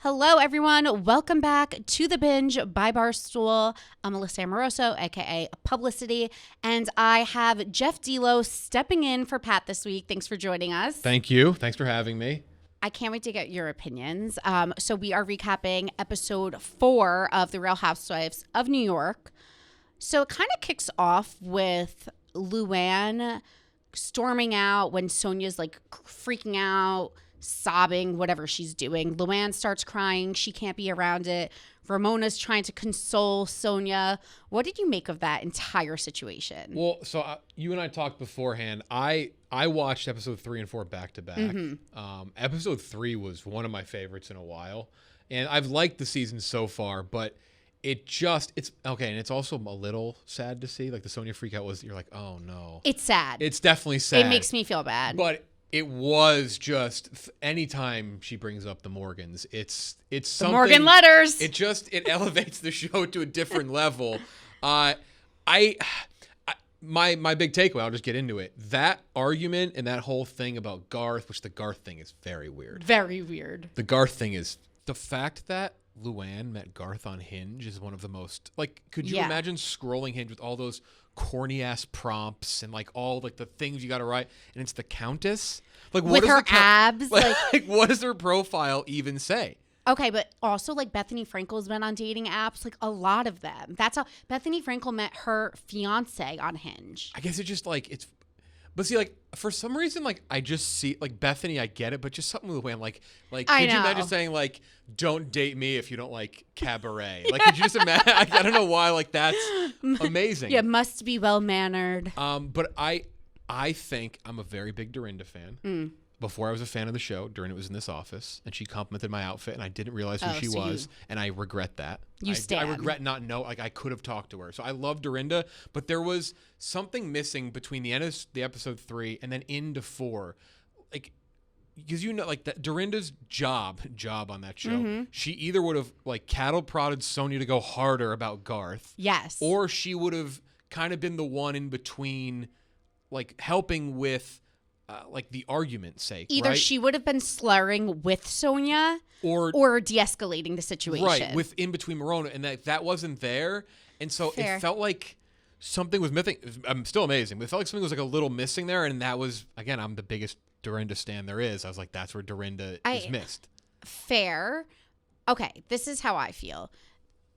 Hello, everyone. Welcome back to the Binge by Barstool. I'm Alyssa Amoroso, aka Publicity, and I have Jeff D Lowe stepping in for Pat this week. Thanks for joining us. Thank you. Thanks for having me. I can't wait to get your opinions. So we are recapping episode 4 of The Real Housewives of New York. So it kind of kicks off with Luann storming out when Sonja's like freaking out, sobbing, whatever she's doing. Luann starts crying. She can't be around it. Ramona's trying to console Sonja. What did you make of that entire situation? Well, so you and I talked beforehand. I watched episode 3 and 4 back to back. Episode 3 was one of my favorites in a while. And I've liked the season so far, but it's okay. And it's also a little sad to see. Like the Sonja freak out you're like, oh no. It's sad. It's definitely sad. It makes me feel bad. But it was just anytime she brings up the Morgans, it's something. The Morgan letters. It elevates the show to a different level. My big takeaway, I'll just get into it. That argument and that whole thing about Garth, which the Garth thing is very weird. Very weird. The Garth thing is the fact that Luann met Garth on Hinge is one of the most, like, could you imagine scrolling Hinge with all those corny ass prompts and like all like the things you got to write, and it's the Countess, like what with her abs, like what does her profile even say? Okay, but also like Bethany Frankel's been on dating apps, like a lot of them. That's how Bethany Frankel met her fiance on Hinge. I guess it's just like but see, like for some reason, like I just see like Bethany, I get it, but just something with Luann, like could you imagine saying like, "Don't date me if you don't like cabaret"? Like, could you just imagine? I don't know why. Like that's amazing. Yeah, must be well mannered. But I think I'm a very big Dorinda fan. Before I was a fan of the show, Dorinda was in this office, and she complimented my outfit, and I didn't realize who she was, and I regret that. I regret not knowing. Like I could have talked to her. So I love Dorinda, but there was something missing between the end of the episode 3 and then into 4, like because like that Dorinda's job on that show. She either would have like cattle prodded Sonja to go harder about Garth, yes, or she would have kind of been the one in between, like helping with. Like the argument's sake, either right? she would have been slurring with Sonja or de-escalating the situation, right? With in between Marona, and that wasn't there, and so it felt like something was missing. I'm still amazing, but it felt like something was like a little missing there, and that was again, I'm the biggest Dorinda stan there is. I was like, that's where Dorinda is missed. Fair. Okay, this is how I feel.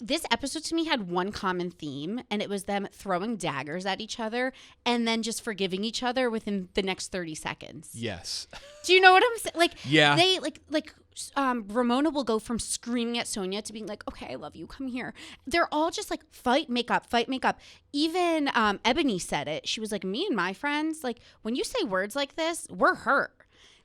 This episode to me had one common theme, and it was them throwing daggers at each other and then just forgiving each other within the next 30 seconds. Yes. Do you know what I'm saying? Like, yeah. They Ramona will go from screaming at Sonja to being like, "Okay, I love you. Come here." They're all just like fight, make up. Even Ebony said it. She was like, "Me and my friends, like when you say words like this, we're hurt."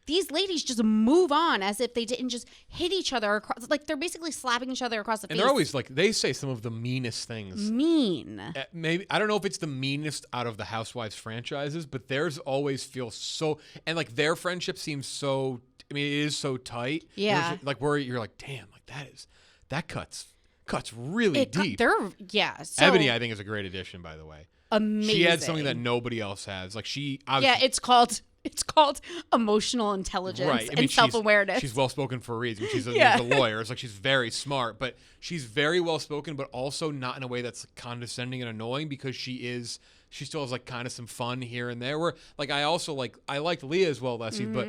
These ladies just move on as if they didn't just hit each other across. Like they're basically slapping each other across the face. And they're always like, they say some of the meanest things. Mean. Maybe, I don't know if it's the meanest out of the Housewives franchises, but theirs always feels so, and like their friendship seems so, I mean, it is so tight. Yeah. Like where you're like, damn, like that cuts really deep. So, Ebony, I think, is a great addition, by the way. Amazing. She had something that nobody else has. Like it's called emotional intelligence and self-awareness. She's well-spoken for a reason. She's a lawyer. It's like she's very smart, but she's very well-spoken, but also not in a way that's condescending and annoying because she still has like kind of some fun here and there. Where like I liked Leah as well last season, but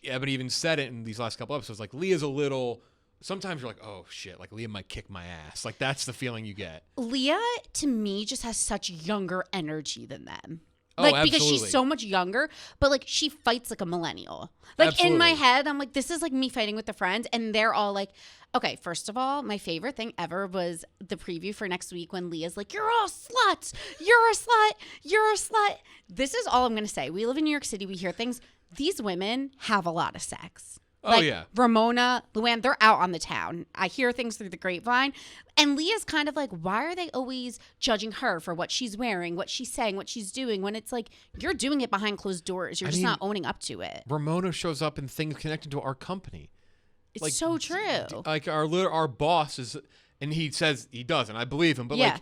Ebony even said it in these last couple episodes. Like Leah's a little. Sometimes you're like, oh shit, like Leah might kick my ass. Like that's the feeling you get. Leah to me just has such younger energy than them. Like, because she's so much younger, but like she fights like a millennial. Like in my head, I'm like, this is like me fighting with a friend, and they're all like, okay, first of all, my favorite thing ever was the preview for next week when Leah's like, "You're all sluts. You're a slut. You're a slut." This is all I'm gonna say. We live in New York City. We hear things. These women have a lot of sex. Oh, yeah. Ramona, Luann, they're out on the town. I hear things through the grapevine. And Leah's kind of like, why are they always judging her for what she's wearing, what she's saying, what she's doing, when it's like, you're doing it behind closed doors. You're just not owning up to it. Ramona shows up in things connected to our company. It's like, so true. Like our boss is, and he says he does, and I believe him, but like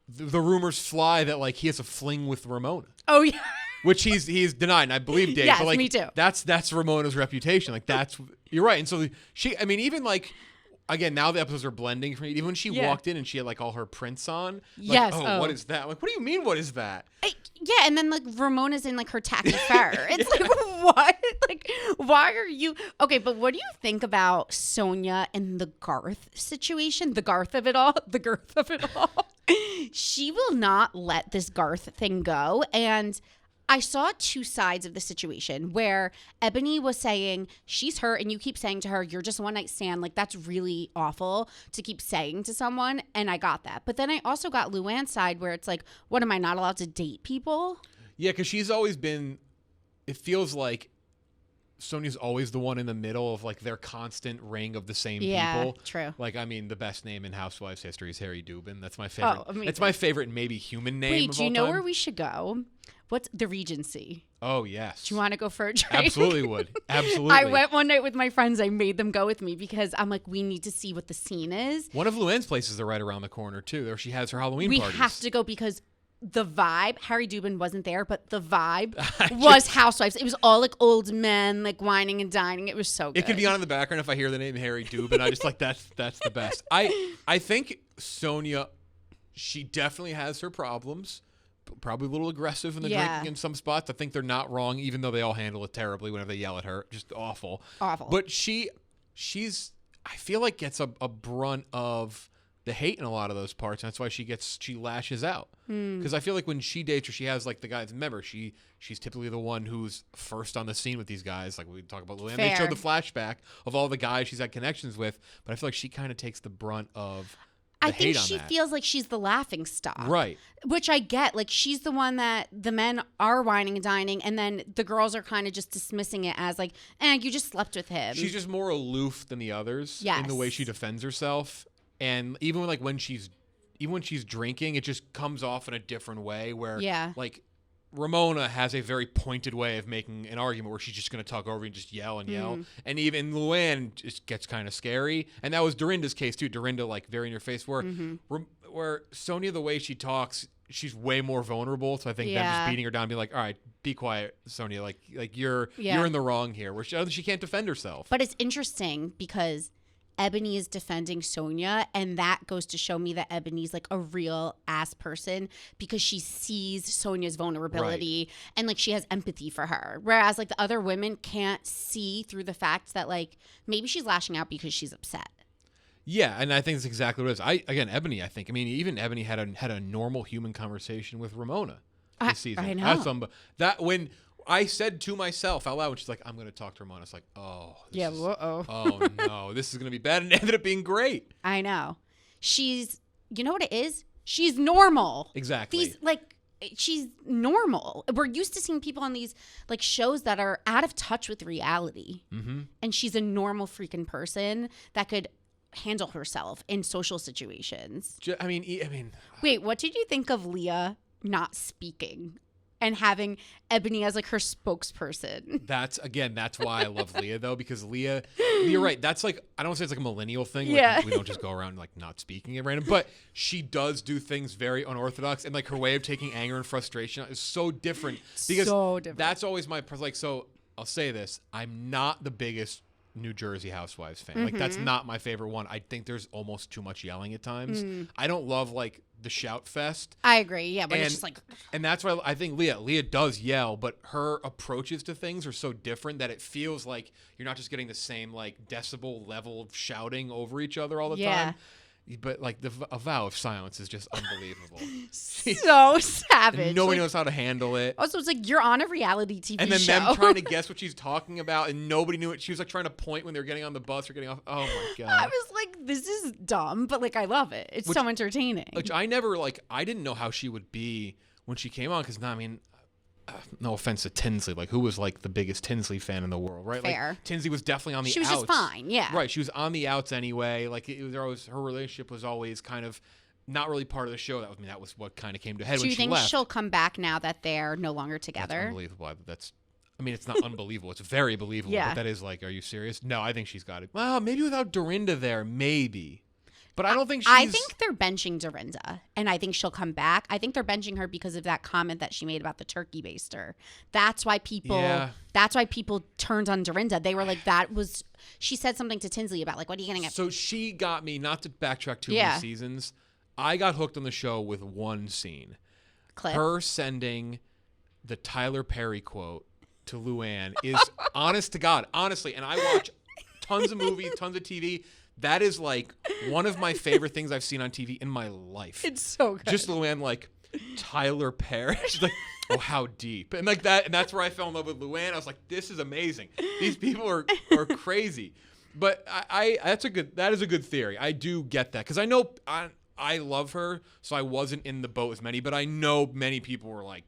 the rumors fly that like he has a fling with Ramona. Oh, yeah. Which he's denied, and I believe Dave. Yes, but like, me too. That's Ramona's reputation. Like you're right. And so even like again, now the episodes are blending for me. Even when she walked in and she had like all her prints on. Like, yes. What is that? I'm like, what do you mean? What is that? Yeah, and then like Ramona's in like her tacky fur. It's like, what? Like, why are you okay? But what do you think about Sonia and the Garth situation? The Garth of it all. The girth of it all. She will not let this Garth thing go, and I saw two sides of the situation where Ebony was saying she's hurt and you keep saying to her, you're just a one night stand. Like, that's really awful to keep saying to someone. And I got that. But then I also got Luann's side where it's like, what, am I not allowed to date people? Yeah, because she's always been, it feels like Sonia's always the one in the middle of like their constant ring of the same people. Yeah, true. Like, I mean, the best name in Housewives history is Harry Dubin. That's my favorite. Oh, amazing. It's my favorite maybe human name. Wait, of do you all know time. where we should go? What's the Regency? Oh, yes. Do you want to go for a drink? Absolutely would. Absolutely. I went one night with my friends. I made them go with me because I'm like, we need to see what the scene is. One of Luann's places are right around the corner, too. There she has her Halloween parties. We have to go because the vibe, Harry Dubin wasn't there, but the vibe was Housewives. It was all like old men, like whining and dining. It was so good. It could be on in the background if I hear the name Harry Dubin. I just like, that's the best. I think Sonia, she definitely has her problems. Probably a little aggressive in the drinking in some spots. I think they're not wrong, even though they all handle it terribly whenever they yell at her. Just awful. Awful. But she's I feel like gets a brunt of the hate in a lot of those parts. And that's why she lashes out. Because I feel like when she dates or she has like the guys, remember, she's typically the one who's first on the scene with these guys. Like we talk about Luann. They showed the flashback of all the guys she's had connections with. But I feel like she kind of takes the brunt of I think she feels like she's the laughing stock. Right. Which I get. Like, she's the one that the men are whining and dining, and then the girls are kind of just dismissing it as like, you just slept with him. She's just more aloof than the others in the way she defends herself. And even like when she's drinking, it just comes off in a different way where like Ramona has a very pointed way of making an argument where she's just going to talk over and just yell and yell. And even Luann just gets kind of scary. And that was Dorinda's case too. Dorinda, like very in your face where Sonia, the way she talks, she's way more vulnerable. So I think them just beating her down and being like, all right, be quiet, Sonia. Like you're in the wrong here. Where she can't defend herself. But it's interesting because Ebony is defending Sonia, and that goes to show me that Ebony's like a real ass person because she sees Sonia's vulnerability and like she has empathy for her, whereas like the other women can't see through the fact that like maybe she's lashing out because she's upset. Yeah, and I think that's exactly what it is. Ebony, I think. I mean, even Ebony had a normal human conversation with Ramona this season. I know. That when I said to myself out loud, when she's like, I'm going to talk to Ramona. It's like, oh no, this is going to be bad. And it ended up being great. I know. You know what it is? She's normal. Exactly. She's normal. We're used to seeing people on these like shows that are out of touch with reality. And she's a normal freaking person that could handle herself in social situations. I mean. Wait, what did you think of Leah not speaking and having Ebony as like her spokesperson? That's why I love Leah though, because Leah, you're right. That's like, I don't want to say it's like a millennial thing. Like, we don't just go around like not speaking at random, but she does do things very unorthodox, and like her way of taking anger and frustration is so different. Because that's always my, like, so I'll say this. I'm not the biggest New Jersey Housewives fan. Like, that's not my favorite one. I think there's almost too much yelling at times. I don't love like the shout fest. I agree. Yeah, but it's just like, and that's why I think Leah does yell, but her approaches to things are so different that it feels like you're not just getting the same like decibel level of shouting over each other all the time. But like a vow of silence is just unbelievable. So savage. And nobody knows how to handle it. Also, it's like you're on a reality TV show. And then them trying to guess what she's talking about, and nobody knew it. She was like trying to point when they were getting on the bus or getting off. Oh my god! I was like, this is dumb, but like I love it. It's so entertaining. Which I didn't know how she would be when she came on, because no offense to Tinsley, like who was like the biggest Tinsley fan in the world, right? Fair. Like Tinsley was definitely on the outs. She was just fine, yeah. Right, she was on the outs anyway. Like her relationship was always kind of not really part of the show. That was what kind of came to a head when she left. Do you think she'll come back now that they're no longer together? That's unbelievable. It's not unbelievable. It's very believable. Yeah. But that is like, are you serious? No, I think she's got it. Well, maybe without Dorinda there, maybe. But I don't think she's... I think they're benching Dorinda, and I think she'll come back. I think they're benching her because of that comment that she made about the turkey baster. That's why people... Yeah. That's why people turned on Dorinda. They were like, that was... She said something to Tinsley about, like, what are you going to get? So she got me, not to backtrack too many seasons, I got hooked on the show with one scene. Clip. Her sending the Tyler Perry quote to Luann is honest to God. Honestly, and I watch tons of movies, tons of TV. That is like one of my favorite things I've seen on TV in my life. It's so good. Just Luann like, Tyler Perry. She's like, oh, how deep. And like that, and that's where I fell in love with Luann. I was like, this is amazing. These people are crazy. But that is a good theory. I do get that. Because I know I love her, so I wasn't in the boat as many, but I know many people were like,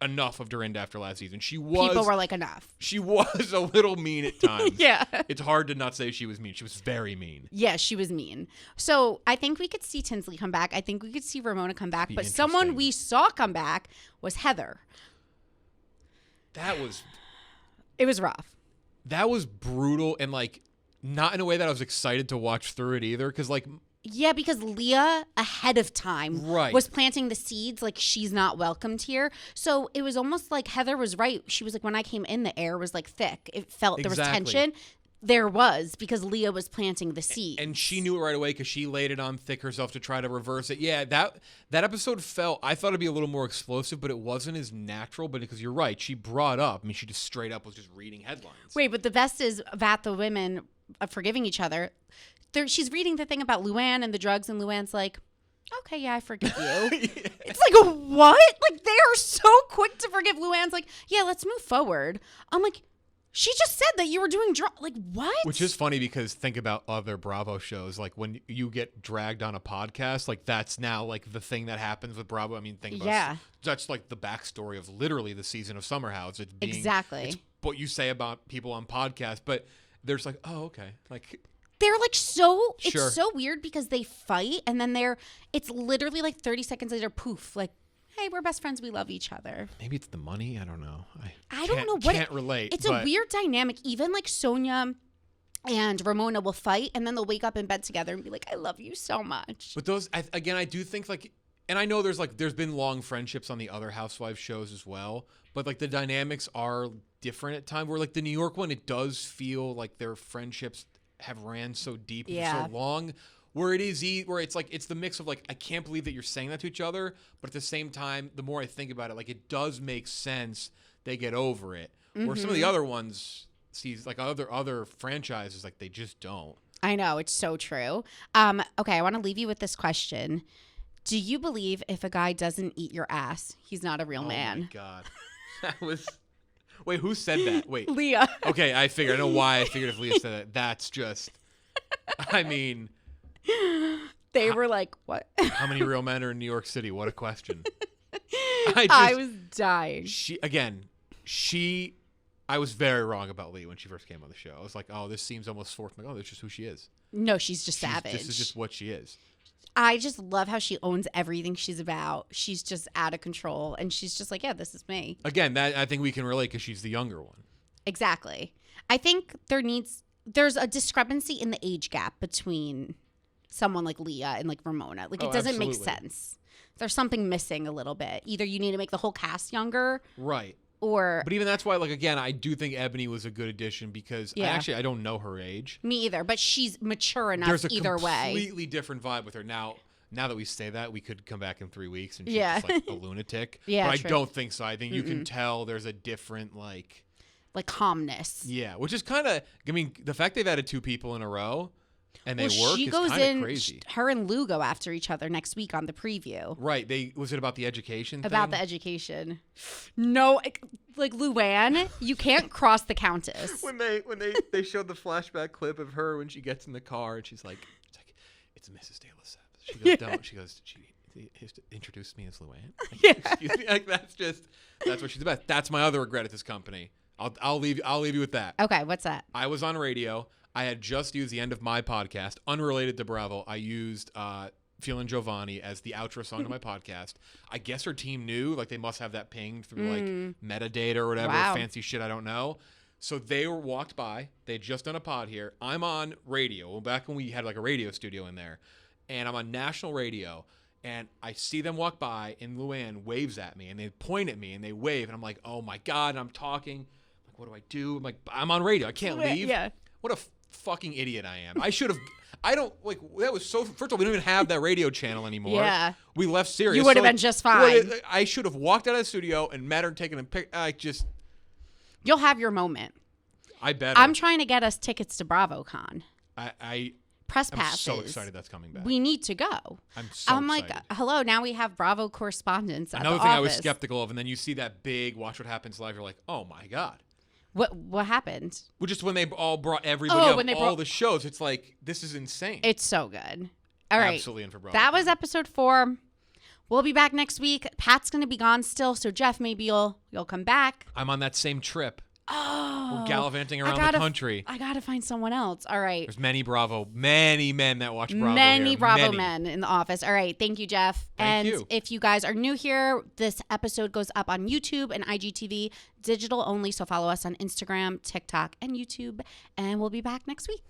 enough of Dorinda after last season. People were like, enough. She was a little mean at times. Yeah. It's hard to not say she was mean. She was very mean. Yeah, she was mean. So I think we could see Tinsley come back. I think we could see Ramona come back. But someone we saw come back was Heather. It was rough. That was brutal, and like not in a way that I was excited to watch through it either, because like... Yeah, because Leah ahead of time was planting the seeds like she's not welcomed here. So it was almost like Heather was right. She was like, when I came in, the air was like thick. It felt there was tension. There was, because Leah was planting the seeds. And she knew it right away because she laid it on thick herself to try to reverse it. Yeah, that episode felt, I thought it'd be a little more explosive, but it wasn't as natural. But because you're right, she brought up, I mean, she just straight up was just reading headlines. Wait, but the best is that the women are forgiving each other. She's reading the thing about Luann and the drugs, and Luann's like, okay, yeah, I forgive you. It's like, what? Like, they are so quick to forgive. Luann's like, yeah, let's move forward. I'm like, she just said that you were doing drugs. Like, what? Which is funny because think about other Bravo shows. Like, when you get dragged on a podcast, like, that's now, like, the thing that happens with Bravo. I mean, think about that's, like, the backstory of literally the season of Summer House. It's being, it's what you say about people on podcasts. But there's like, oh, okay. Like... They're like it's so weird because they fight and then it's literally like 30 seconds later, poof, like, hey, we're best friends. We love each other. Maybe it's the money. I don't know. I don't know what can't relate. It's a weird dynamic. Even like Sonia and Ramona will fight and then they'll wake up in bed together and be like, I love you so much. But those, again, I do think like, and I know there's been long friendships on the other Housewives shows as well, but like the dynamics are different at times where like the New York one, it does feel like their friendships have ran so deep for so long, where it's like it's the mix of like, I can't believe that you're saying that to each other, but at the same time, the more I think about it, like it does make sense. They get over it. Where some of the other ones, like other franchises, like they just don't. I know, it's so true. Okay, I want to leave you with this question. Do you believe if a guy doesn't eat your ass, he's not a real man? Oh my God, that was. Wait, who said that? Wait. Leah. Okay, I figured. I know why I figured if Leah said that. That's just, I mean. They were like, what? How many real men are in New York City? What a question. I was dying. I was very wrong about Leah when she first came on the show. I was like, oh, this seems almost forced. I'm like, oh, that's just who she is. No, she's just savage. This is just what she is. I just love how she owns everything she's about. She's just out of control. And she's just like, yeah, this is me. Again, that I think we can relate because she's the younger one. Exactly. I think there's a discrepancy in the age gap between someone like Leah and like Ramona. Like, it doesn't make sense. There's something missing a little bit. Either you need to make the whole cast younger. Right. But even that's why, like, again, I do think Ebony was a good addition because I don't know her age. Me either, but she's mature enough either way. There's a completely different vibe with her. Now that we say that, we could come back in 3 weeks and she's just like a lunatic. Yeah, but I don't think so. I think you can tell there's a different, like calmness. Yeah, which is kind of, I mean, the fact they've added 2 people in a row and they work she is goes kind in, of crazy. Her and Lou go after each other next week on the preview. Right. Was it about the education About the education. No, like Luann, you can't cross the Countess. When they showed the flashback clip of her when she gets in the car and she's like, it's Mrs. De Lesseps. She goes, don't. She goes, she introduced me as Luann. Like, excuse me. Like, that's what she's about. That's my other regret at this company. I'll leave you with that. Okay, what's that? I was on radio. I had just used the end of my podcast, unrelated to Bravo. I used Feelin' Giovanni as the outro song to my podcast. I guess her team knew, like they must have that pinged through like metadata or whatever, fancy shit I don't know. So they walked by. They had just done a pod here. I'm on radio. Back when we had like a radio studio in there. and I'm on national radio, and I see them walk by, and Luann waves at me, and they point at me, and they wave, and I'm like, oh my God, and I'm talking. I'm like, what do I do? I'm like, I'm on radio. I can't leave. Yeah. What a fucking idiot I am. I should have. I don't like that was so. First of all, we don't even have that radio channel anymore. Yeah, we left Sirius. You would have been just fine. I should have walked out of the studio and met her, taken a pic. You'll have your moment. I better. I'm trying to get us tickets to BravoCon. Press passes. I'm so excited that's coming back. We need to go. I'm excited. Like, hello, now we have Bravo correspondents at Another the thing office. I was skeptical of, and then you see that big Watch What Happens Live, you're like, oh my God. What happened? Well, just when they all brought everybody up, all the shows, it's like, this is insane. It's so good. All right. Absolutely in for Bravo. That was episode 4. We'll be back next week. Pat's going to be gone still, so Jeff, maybe you'll come back. I'm on that same trip. Oh. We're gallivanting around the country. I got to find someone else. All right. There's many men that watch Bravo Many here. Bravo men in the office. All right. Thank you, Jeff. Thank you. If you guys are new here, this episode goes up on YouTube and IGTV, digital only. So follow us on Instagram, TikTok, and YouTube. And we'll be back next week.